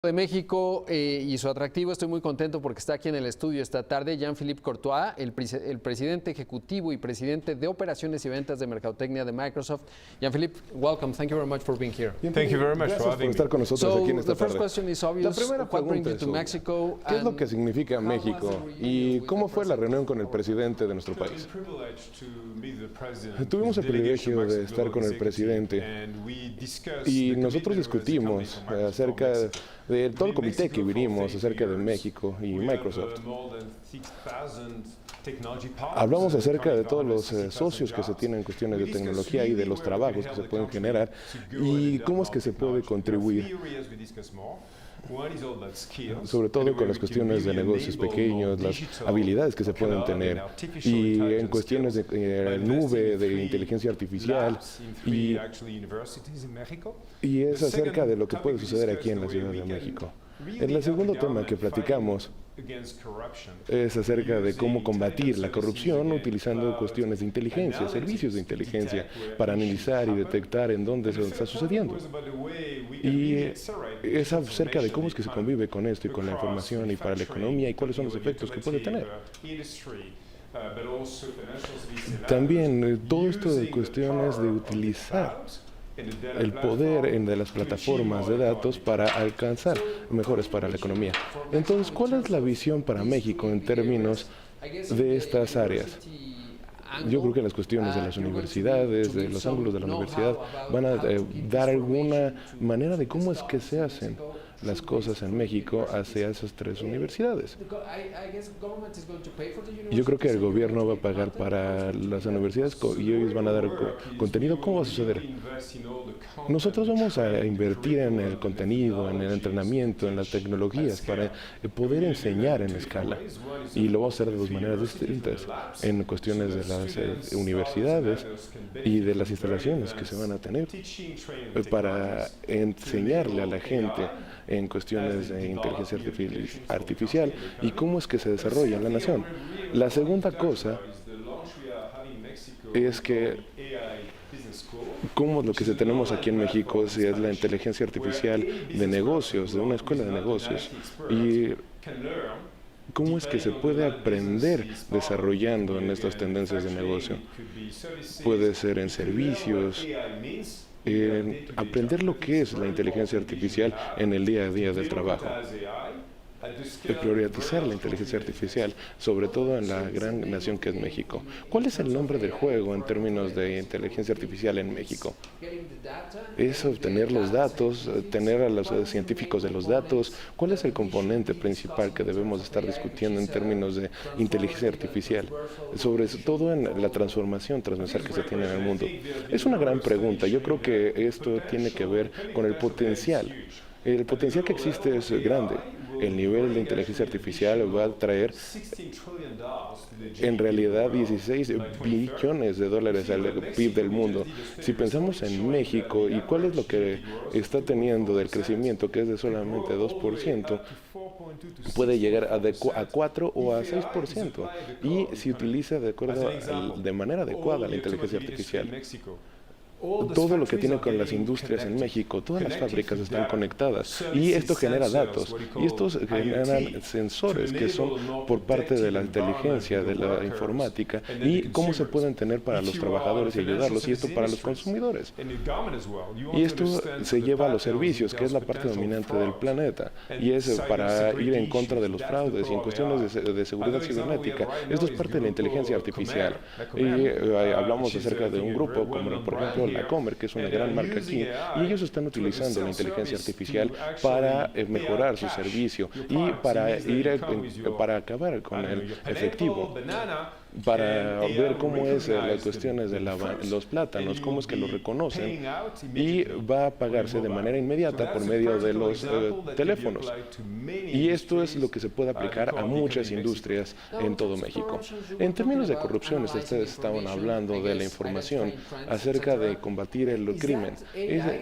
De México y su atractivo. Estoy muy contento porque está aquí en el estudio esta tarde Jean-Philippe Courtois, el presidente ejecutivo y presidente de operaciones y ventas de mercadotecnia de Microsoft. Jean-Philippe, welcome. Thank you very much for being here. Thank you very much for estar con nosotros aquí en esta tarde. La primera pregunta es Mexico, ¿qué es lo que significa México y cómo fue la reunión con el presidente de nuestro país? Tuvimos el privilegio de estar con el presidente y nosotros discutimos acerca de todo el comité que vinimos acerca de México y Microsoft. Hablamos acerca de todos los socios que se tienen en cuestiones de tecnología y de los trabajos que se pueden generar y cómo es que se puede contribuir, sobre todo con las cuestiones de negocios pequeños, las habilidades que se pueden tener y en cuestiones de nube, de inteligencia artificial y es acerca de lo que puede suceder aquí en la Ciudad de México. El segundo tema que platicamos es acerca de cómo combatir la corrupción utilizando cuestiones de inteligencia, servicios de inteligencia, para analizar y detectar en dónde se está sucediendo. Y es acerca de cómo es que se convive con esto y con la información y para la economía y cuáles son los efectos que puede tener. También todo esto de cuestiones de utilizar el poder de las plataformas de datos para alcanzar mejores para la economía. Entonces, ¿cuál es la visión para México en términos de estas áreas? Yo creo que las cuestiones de las universidades, de los ángulos de la universidad, van a dar alguna manera de cómo es que se hacen las cosas en México hacia esas tres universidades. Yo creo que el gobierno va a pagar para las universidades y ellos van a dar contenido. ¿Cómo va a suceder? Nosotros vamos a invertir en el contenido, en el entrenamiento, en las tecnologías para poder enseñar en escala. Y lo vamos a hacer de dos maneras distintas, en cuestiones de las universidades y de las instalaciones que se van a tener para enseñarle a la gente en cuestiones de inteligencia artificial y cómo es que se desarrolla en la nación. La segunda cosa es que cómo lo que tenemos aquí en México es la inteligencia artificial de negocios, de una escuela de negocios, y cómo es que se puede aprender desarrollando en estas tendencias de negocio. Puede ser en servicios, aprender lo que es la inteligencia artificial en el día a día del trabajo. Priorizar la inteligencia artificial, sobre todo en la gran nación que es México. ¿Cuál es el nombre del juego en términos de inteligencia artificial en México? Es obtener los datos, tener a los científicos de los datos. ¿Cuál es el componente principal que debemos estar discutiendo en términos de inteligencia artificial? Sobre todo en la transformación transversal que se tiene en el mundo. Es una gran pregunta. Yo creo que esto tiene que ver con el potencial. El potencial que existe es grande. El nivel de inteligencia artificial va a traer en realidad 16 billones de dólares al PIB del mundo. Si pensamos en México y cuál es lo que está teniendo del crecimiento, que es de solamente 2%, puede llegar a 4 o a 6%. Y si utiliza de manera adecuada la inteligencia artificial. Todo lo que tiene con las industrias en México, todas las fábricas están conectadas y esto genera datos y estos generan sensores que son por parte de la inteligencia, de la informática y cómo se pueden tener para los trabajadores y ayudarlos y esto para los consumidores. Y esto se lleva a los servicios, que es la parte dominante del planeta y es para ir en contra de los fraudes y en cuestiones de seguridad cibernética. Esto es parte de la inteligencia artificial y hablamos acerca de un grupo como por ejemplo la Comer, que es una gran marca aquí, y ellos están utilizando la inteligencia artificial para mejorar su servicio y para acabar con el efectivo, para ver cómo es las cuestiones de los plátanos, cómo es que los reconocen y va a pagarse de manera inmediata por medio de los teléfonos. Y esto es lo que se puede aplicar a muchas industrias en todo México. En términos de corrupción, ustedes estaban hablando de la información acerca de combatir el crimen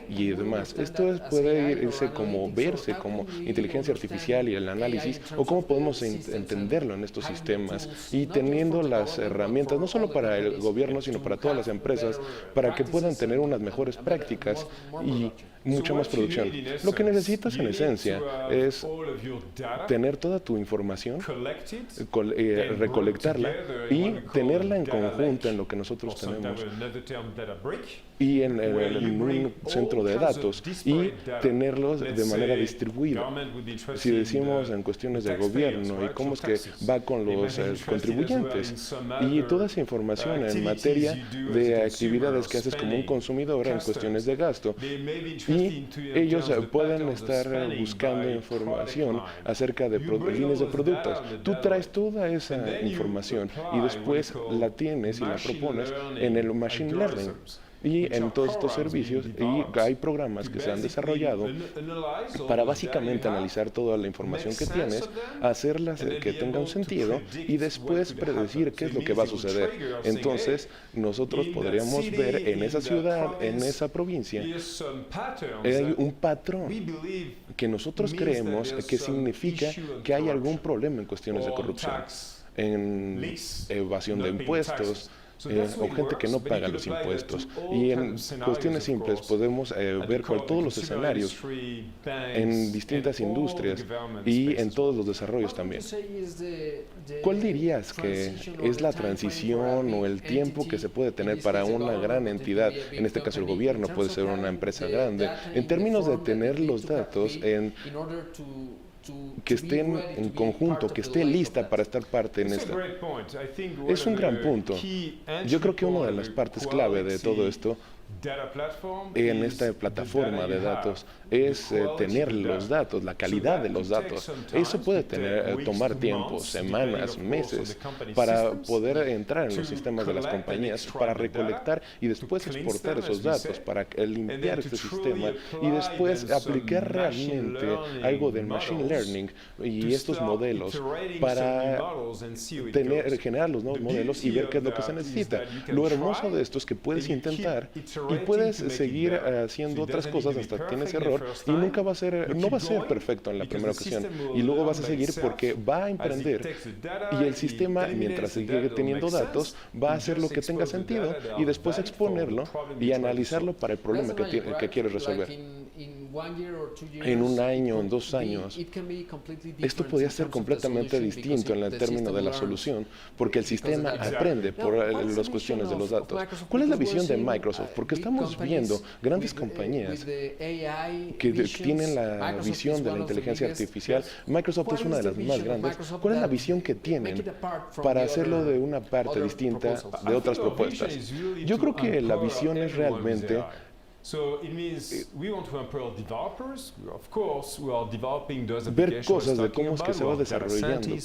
y demás. Esto puede verse como inteligencia artificial y el análisis o cómo podemos entenderlo en estos sistemas y teniendo las herramientas, no solo para el gobierno, sino para todas las empresas, para que puedan tener unas mejores prácticas y mucha más producción. Lo que necesitas en esencia es tener toda tu información, recolectarla y tenerla en conjunto en lo que nosotros tenemos y en un centro de datos y tenerlos de manera distribuida. Si decimos en cuestiones de gobierno y cómo es que va con los contribuyentes y toda esa información en materia de actividades que haces como un consumidor en cuestiones de gasto, y ellos pueden estar buscando información acerca de líneas de productos. Tú traes toda esa información y después la tienes y la propones en el Machine Learning. Y en todos estos servicios, y hay programas que se han desarrollado para básicamente analizar toda la información que tienes, hacerlas que tenga un sentido y después predecir qué es lo que va a suceder. Entonces, nosotros podríamos ver en esa ciudad, en esa provincia, hay un patrón que nosotros creemos que significa que hay algún problema en cuestiones de corrupción, en evasión de impuestos, o gente que no paga los impuestos. Y en cuestiones simples podemos ver por todos los escenarios en distintas industrias y en todos los desarrollos también. ¿Cuál dirías que es la transición o el tiempo que se puede tener para una gran entidad, en este caso el gobierno, puede ser una empresa grande, en términos de tener los datos que estén en conjunto, que esté lista para estar parte en esta? Es un gran punto. Yo creo que una de las partes clave de todo esto en esta plataforma de datos es tener los datos, la calidad de los datos. Eso puede tomar tiempo, semanas, meses, para poder entrar en los sistemas de las compañías, para recolectar y después exportar esos datos, para limpiar este sistema y después aplicar realmente algo del Machine Learning y estos modelos para generar los nuevos modelos y ver qué es lo que se necesita. Lo hermoso de esto es que puedes intentar y puedes seguir haciendo otras cosas hasta que tienes error y nunca va a ser, no va a ser perfecto en la primera ocasión y luego vas a seguir porque va a emprender y el sistema, mientras sigue teniendo datos, va a hacer lo que tenga sentido y después exponerlo y analizarlo para el problema que quieres resolver. En un año, en 2 años, esto podría ser completamente distinto en el término de la solución, porque el sistema aprende por las cuestiones de los datos. ¿Cuál es la visión de Microsoft? Porque estamos viendo grandes compañías que tienen la visión de la inteligencia artificial. Microsoft es una de las más grandes. ¿Cuál es la visión que tienen para hacerlo de una parte distinta de otras propuestas? Yo creo que la visión es realmente ver cosas de cómo es que se va desarrollando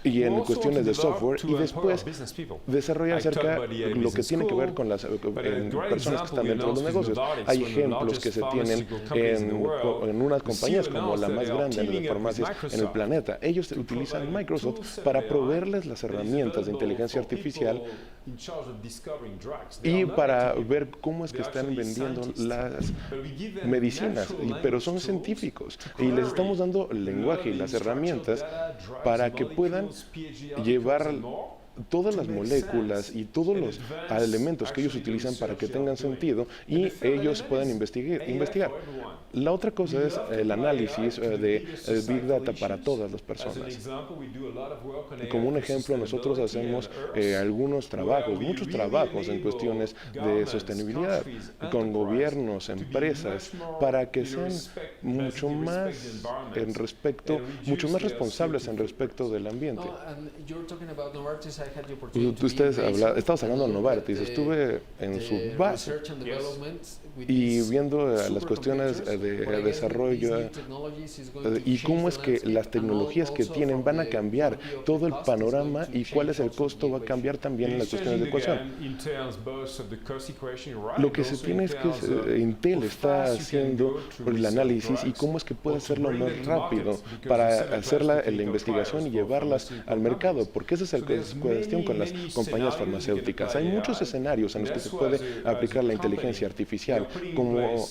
y en cuestiones de software y después desarrollar acerca de lo que tiene que ver con las personas que están dentro de los negocios. Hay ejemplos que se tienen en unas compañías como la más grande de farmacias en el planeta. Ellos utilizan Microsoft para proveerles las herramientas de inteligencia artificial y para ver cómo es que están vendiendo las medicinas, pero son científicos y les estamos dando el lenguaje y las herramientas para que puedan llevar todas las moléculas y todos los elementos que ellos utilizan para que tengan sentido y ellos puedan investigar. La otra cosa es el análisis de Big Data para todas las personas. Como un ejemplo, nosotros hacemos muchos trabajos en cuestiones de sostenibilidad con gobiernos, empresas, para que sean mucho más responsables en respecto del ambiente. Estabas hablando de Novartis, estuve en su base y viendo las cuestiones de desarrollo y cómo es que las tecnologías que tienen van a cambiar todo el panorama y cuál es el costo va a cambiar también en las cuestiones de ecuación. Lo que se tiene es que Intel está haciendo el análisis y cómo es que puede hacerlo más rápido para hacer la investigación y llevarlas al mercado, porque esa es la cuestión con las compañías farmacéuticas. Hay muchos escenarios en los que se puede aplicar la inteligencia artificial artificial, como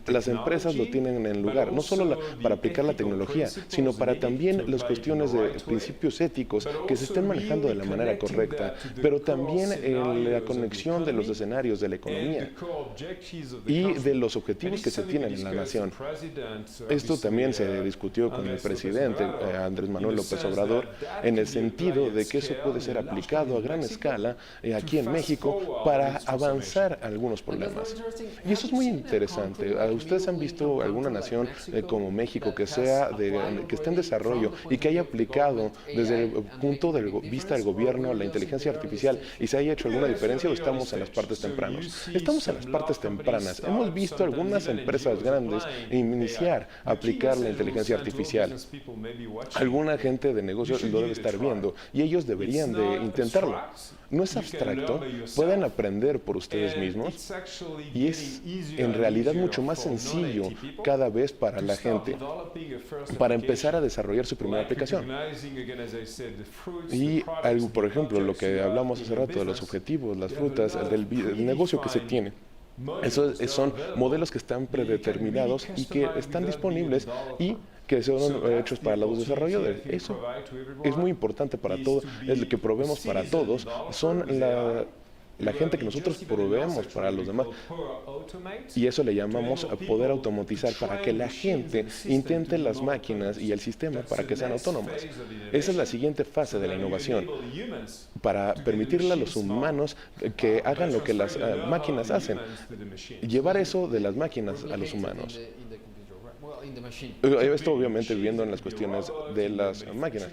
las empresas lo tienen en lugar, no solo para aplicar la tecnología, sino para también las cuestiones de principios éticos que se estén manejando de la manera correcta, pero también en la conexión de los escenarios de la economía y de los objetivos que se tienen en la nación. Esto también se discutió con el presidente Andrés Manuel López Obrador, en el sentido de que eso puede ser aplicado a gran escala aquí en México para avanzar algunos problemas. Y eso es muy interesante. ¿Ustedes han visto alguna nación como México que esté en desarrollo y que haya aplicado desde el punto de vista del gobierno la inteligencia artificial y se haya hecho alguna diferencia, o estamos en las partes tempranas? Estamos en las partes tempranas. Hemos visto algunas empresas grandes iniciar a aplicar la inteligencia artificial. Alguna gente de negocios lo debe estar viendo y ellos deberían de intentarlo. No es abstracto, pueden aprender por ustedes mismos y es en realidad mucho más sencillo cada vez para la gente para empezar a desarrollar su primera aplicación. Y algo, por ejemplo, lo que hablamos hace rato de los objetivos, las frutas, del negocio que se tiene. Esos son modelos que están predeterminados y que están disponibles y que son hechos para los desarrolladores. Eso es muy importante para todos, es lo que proveemos para todos, son la gente que nosotros proveemos para los demás. Y eso le llamamos a poder automatizar para que la gente intente las máquinas y el sistema para que sean autónomas. Esa es la siguiente fase de la innovación, para permitirle a los humanos que hagan lo que las máquinas hacen, llevar eso de las máquinas a los humanos. Esto obviamente viendo en las cuestiones de las máquinas.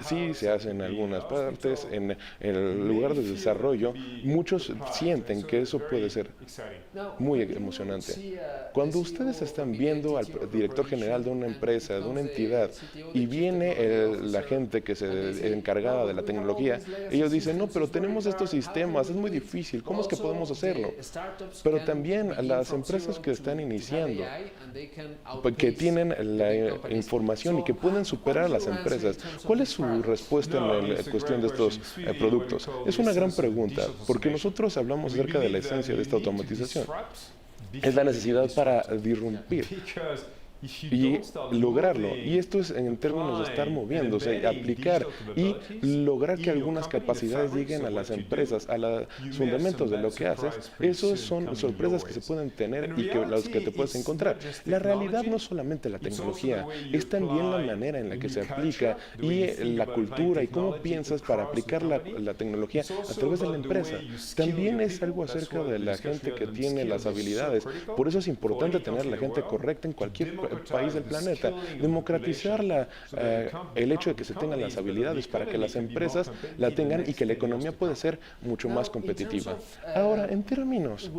Sí, se hace en algunas partes, en el lugar de desarrollo, muchos sienten que eso puede ser muy emocionante. Cuando ustedes están viendo al director general de una empresa, de una entidad, y viene la gente que se encargada de la tecnología, ellos dicen, no, pero tenemos estos sistemas, es muy difícil, ¿cómo es que podemos hacerlo? Pero también las empresas que están iniciando, que tienen la información y que pueden superar a las empresas, ¿cuál es su respuesta en la cuestión de estos productos? Es una gran pregunta, porque nosotros hablamos acerca de la esencia de esta automatización. Es la necesidad para disrumpir y lograrlo. Y esto es en términos de estar moviéndose, aplicar y lograr que algunas capacidades lleguen a las empresas, a los fundamentos de lo que haces. Esos son sorpresas que se pueden tener y las que te puedes encontrar. La realidad no es solamente la tecnología, es también la manera en la que se aplica y la cultura y cómo piensas para aplicar la tecnología a través de la empresa. También es algo acerca de la gente que tiene las habilidades. Por eso es importante tener la gente correcta en cualquier país del planeta, democratizar el hecho de que se tengan las habilidades para que las empresas la tengan y que la economía pueda ser mucho más competitiva. Ahora, en términos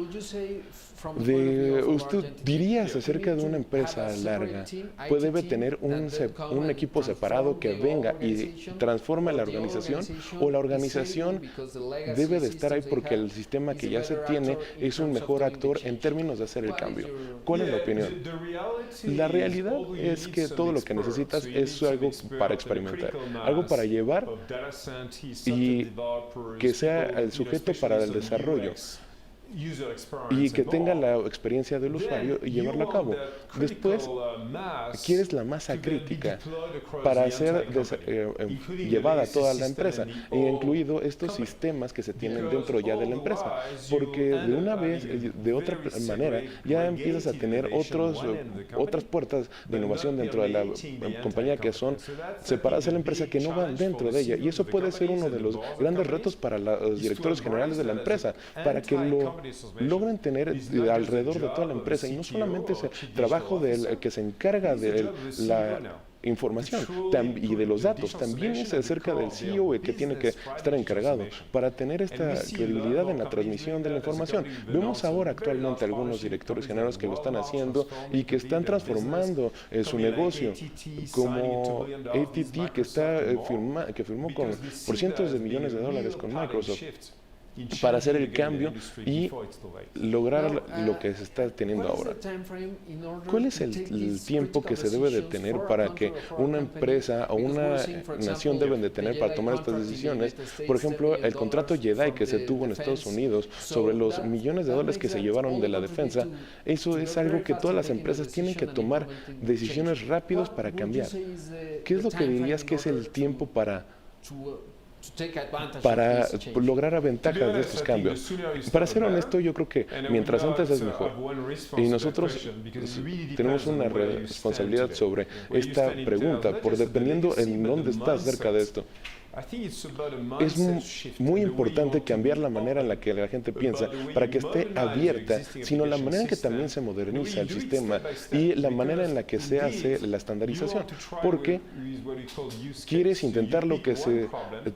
usted dirías acerca de una empresa larga, debe tener un equipo separado que venga y transforme la organización, o la organización debe de estar ahí porque el sistema que ya se tiene es un mejor actor en términos de hacer el cambio. ¿Cuál es la opinión? La realidad es que todo lo que necesitas es algo para experimentar, algo para llevar y que sea el sujeto para el desarrollo y que tenga la experiencia del usuario y llevarlo a cabo. Después, quieres la masa crítica para ser llevada a toda la empresa, e incluido estos sistemas que se tienen dentro ya de la empresa, porque de una vez, de otra manera, ya empiezas a tener otras puertas de innovación dentro de la compañía que son separadas de la empresa, que no van dentro de ella, y eso puede ser uno de los grandes retos para los directores generales de la empresa, para que logren tener alrededor de toda la empresa, y no solamente ese trabajo del que se encarga de la información y de los datos, también es acerca del CEO que tiene que estar encargado para tener esta credibilidad en la transmisión de la información. Vemos ahora actualmente algunos directores generales que lo están haciendo y que están transformando su negocio, como AT&T, que firmó por cientos de millones de dólares con Microsoft. para hacer el cambio y lograr lo que se está teniendo ahora. ¿Cuál es el tiempo que se debe de tener para que una empresa o una nación deben de tener para tomar estas decisiones? Por ejemplo, el contrato JEDI que se tuvo en Estados Unidos sobre los millones de dólares que se llevaron de la defensa, eso es algo que todas las empresas tienen que tomar decisiones rápidas para cambiar. ¿Qué es lo que dirías que es el tiempo para lograr ventajas de estos cambios? Para ser honesto, yo creo que mientras antes es mejor. Y nosotros tenemos una responsabilidad sobre esta pregunta, por dependiendo en dónde estás cerca de esto. Es muy importante cambiar la manera en la que la gente piensa para que esté abierta, sino la manera en que también se moderniza el sistema y la manera en la que se hace la estandarización, porque quieres intentar lo que se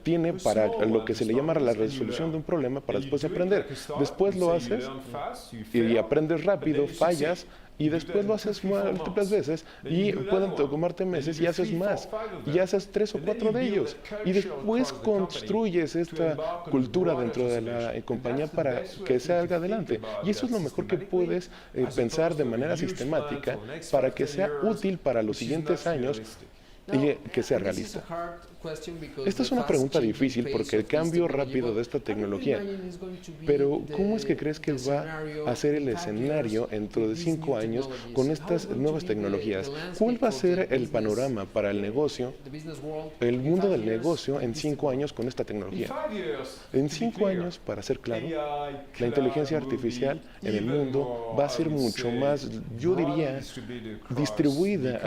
tiene para lo que se le llama la resolución de un problema para después aprender. Después lo haces y aprendes rápido, fallas, y después lo haces múltiples veces y pueden tomarte meses y haces más, y haces 3 o 4 de ellos, y después construyes esta cultura dentro de la compañía para que salga adelante. Y eso es lo mejor que puedes pensar de manera sistemática para que sea útil para los siguientes años y que sea realista. Esta es una pregunta difícil porque el cambio rápido de esta tecnología, pero ¿cómo es que crees que va a ser el escenario dentro de 5 años con estas nuevas tecnologías? ¿Cuál va a ser el panorama para el negocio, el mundo del negocio en 5 años con esta tecnología? En 5 años, para ser claro, la inteligencia artificial en el mundo va a ser mucho más, yo diría, distribuida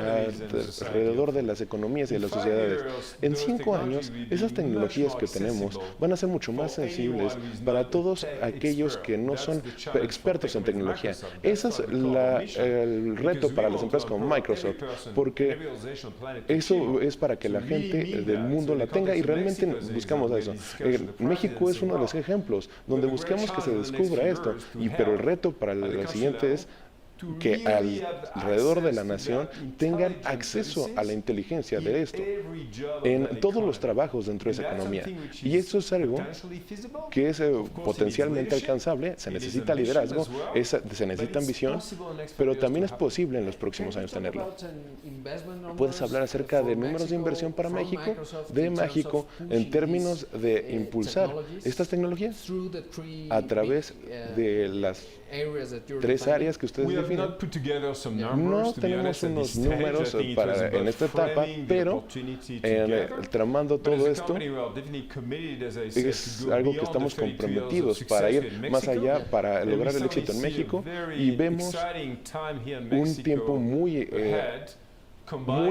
alrededor de las economías y de las sociedades. En 5 años, esas tecnologías que tenemos van a ser mucho más sensibles para todos aquellos que no son expertos en tecnología. Ese es el reto para las empresas como Microsoft, porque eso es para que la gente del mundo la tenga y realmente buscamos eso. México es uno de los ejemplos donde buscamos que se descubra esto, pero el reto para el siguiente es que alrededor de la nación tengan acceso a la inteligencia de esto en todos los trabajos dentro de esa economía. Y eso es algo que es potencialmente alcanzable. Se necesita liderazgo, se necesita ambición, pero también es posible en los próximos años tenerlo. ¿Puedes hablar acerca de números de inversión para México, en términos de impulsar estas tecnologías a través de las 3 áreas que ustedes definen? No tenemos unos números en esta etapa, pero tramando todo esto es algo que estamos comprometidos para ir más allá, para lograr el éxito en México, y vemos un tiempo muy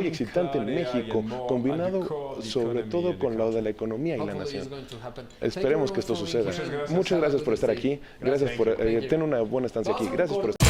excitante en México, combinado sobre todo con lo de la economía y la nación. Esperemos que esto suceda. Muchas gracias por estar aquí. Gracias por tener una buena estancia aquí. Gracias por estar.